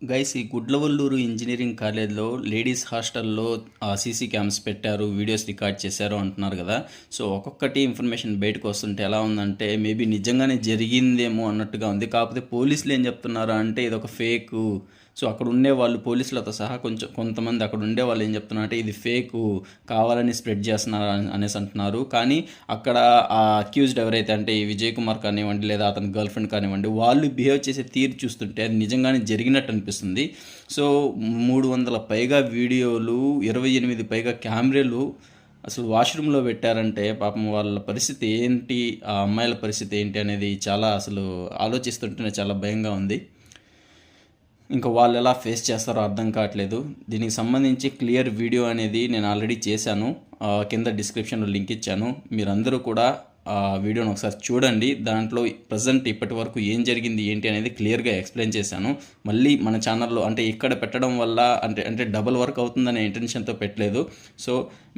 Guys ఈ Gudlavalleru engineering కాలేజ్లో ladies హాస్టల్లో సీసీ క్యామ్స్ పెట్టారు, వీడియోస్ రికార్డ్ చేశారు అంటున్నారు కదా. సో ఒక్కొక్కటి ఇన్ఫర్మేషన్ బయటకు వస్తుంటే ఎలా ఉందంటే మేబీ నిజంగానే జరిగిందేమో అన్నట్టుగా ఉంది. కాకపోతే పోలీసులు ఏం చెప్తున్నారు అంటే ఇది ఒక ఫేకు. సో అక్కడ ఉండే వాళ్ళు పోలీసులతో సహా కొంతమంది అక్కడ ఉండే వాళ్ళు ఏం చెప్తున్నారంటే ఇది ఫేకు, కావాలని స్ప్రెడ్ చేస్తున్నారు అనేసి అంటున్నారు. కానీ అక్కడ ఆ అక్యూజ్డ్ ఎవరైతే అంటే ఈ విజయ్ కుమార్ కానివ్వండి లేదా అతని గర్ల్ ఫ్రెండ్ కానివ్వండి, వాళ్ళు బిహేవ్ చేసే తీరు చూస్తుంటే అది నిజంగానే జరిగినట్టు అనిపిస్తుంది. సో 300 పైగా వీడియోలు, 28 పైగా కెమెరాలు అసలు వాష్రూమ్లో పెట్టారంటే పాపం వాళ్ళ పరిస్థితి ఏంటి, ఆ అమ్మాయిల పరిస్థితి ఏంటి అనేది చాలా అసలు ఆలోచిస్తుంటేనే చాలా భయంగా ఉంది. ఇంకా వాళ్ళు ఎలా ఫేస్ చేస్తారో అర్థం కావట్లేదు. దీనికి సంబంధించి క్లియర్ వీడియో అనేది నేను ఆల్రెడీ చేశాను, కింద డిస్క్రిప్షన్లో లింక్ ఇచ్చాను. మీరందరూ కూడా ఆ వీడియోని ఒకసారి చూడండి. దాంట్లో ప్రజెంట్ ఇప్పటి వరకు ఏం జరిగింది ఏంటి అనేది క్లియర్గా ఎక్స్ప్లెయిన్ చేశాను. మళ్ళీ మన ఛానల్లో అంటే ఇక్కడ పెట్టడం వల్ల అంటే డబుల్ వర్క్ అవుతుందనే ఇంటెన్షన్తో పెట్టలేదు. సో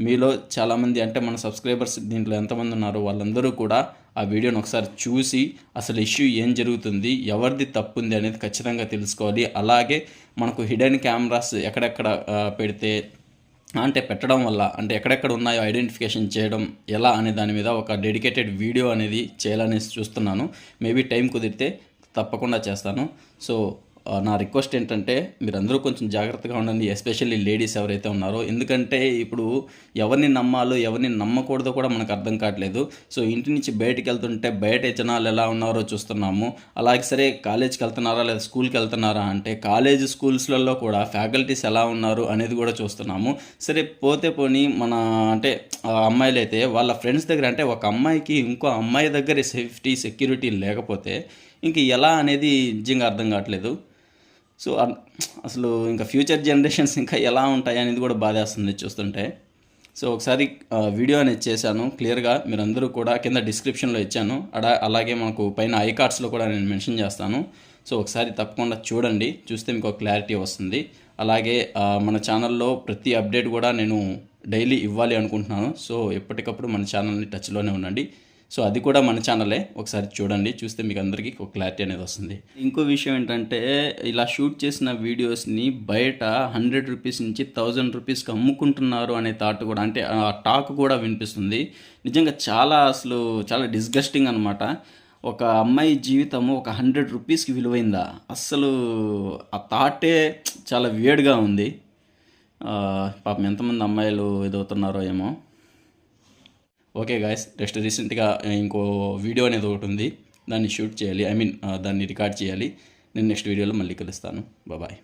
మీలో చాలామంది అంటే మన సబ్స్క్రైబర్స్ దీంట్లో ఎంతమంది ఉన్నారో వాళ్ళందరూ కూడా ఆ వీడియోని ఒకసారి చూసి అసలు ఇష్యూ ఏం జరుగుతుంది, ఎవరిది తప్పు ఉంది అనేది ఖచ్చితంగా తెలుసుకోవాలి. అలాగే మనకు హిడెన్ కెమెరాస్ ఎక్కడెక్కడ పెడితే అంటే పెట్టడం వల్ల అంటే ఎక్కడెక్కడ ఉన్నాయో ఐడెంటిఫికేషన్ చేయడం ఎలా అనే దాని మీద ఒక డెడికేటెడ్ వీడియో అనేది చేయాలని చూస్తున్నాను. మేబీ టైం కుదిరితే తప్పకుండా చేస్తాను. సో నా రిక్వెస్ట్ ఏంటంటే మీరందరూ కొంచెం జాగ్రత్తగా ఉండండి, ఎస్పెషల్లీ లేడీస్ ఎవరైతే ఉన్నారో. ఎందుకంటే ఇప్పుడు ఎవరిని నమ్మాలో ఎవరిని నమ్మకూడదో కూడా మనకు అర్థం కావట్లేదు. సో ఇంటి నుంచి బయటికి వెళ్తుంటే బయట జనాలు ఎలా ఉన్నారో చూస్తున్నాము. అలాగే సరే కాలేజ్కి వెళ్తున్నారా లేదా స్కూల్కి వెళ్తున్నారా అంటే కాలేజ్ స్కూల్స్లలో కూడా ఫ్యాకల్టీస్ ఎలా ఉన్నారు అనేది కూడా చూస్తున్నాము. సరే పోతే పోనీ మన అంటే అమ్మాయిలు అయితే వాళ్ళ ఫ్రెండ్స్ దగ్గర అంటే ఒక అమ్మాయికి ఇంకో అమ్మాయి దగ్గర సెక్యూరిటీ లేకపోతే ఇంక ఎలా అనేది నిజంగా అర్థం కావట్లేదు. సో అసలు ఇంకా ఫ్యూచర్ జనరేషన్స్ ఇంకా ఎలా ఉంటాయి అనేది కూడా బాధేస్తుంది చూస్తుంటే. సో ఒకసారి వీడియో అనేది చేశాను క్లియర్గా, మీరందరూ కూడా కింద డిస్క్రిప్షన్లో ఇచ్చాను, అలాగే మనకు పైన ఐ కార్డ్స్లో కూడా నేను మెన్షన్ చేస్తాను. సో ఒకసారి తప్పకుండా చూడండి, చూస్తే మీకు ఒక క్లారిటీ వస్తుంది. అలాగే మన ఛానల్లో ప్రతి అప్డేట్ కూడా నేను డైలీ ఇవ్వాలి అనుకుంటున్నాను. సో ఎప్పటికప్పుడు మన ఛానల్ని టచ్లోనే ఉండండి. సో అది కూడా మన ఛానలే, ఒకసారి చూడండి, చూస్తే మీకు అందరికీ ఒక క్లారిటీ అనేది వస్తుంది. ఇంకో విషయం ఏంటంటే ఇలా షూట్ చేసిన వీడియోస్ని బయట 100 రూపీస్ నుంచి 1000 రూపీస్కి అమ్ముకుంటున్నారు అనే థాట్ కూడా అంటే ఆ టాక్ కూడా వినిపిస్తుంది. నిజంగా అసలు చాలా డిస్గస్టింగ్ అనమాట. ఒక అమ్మాయి జీవితము ఒక 100 రూపీస్కి విలువైందా? అస్సలు ఆ థాటే చాలా వేడిగా ఉంది. పాపం ఎంతమంది అమ్మాయిలు ఎదుగుతున్నారో ఏమో. ఓకే గాయస్, రీసెంట్గా ఇంకో వీడియో అనేది ఒకటి ఉంది, దాన్ని షూట్ చేయాలి, దాన్ని రికార్డ్ చేయాలి. నేను నెక్స్ట్ వీడియోలో మళ్ళీ కలుస్తాను. బాయ్.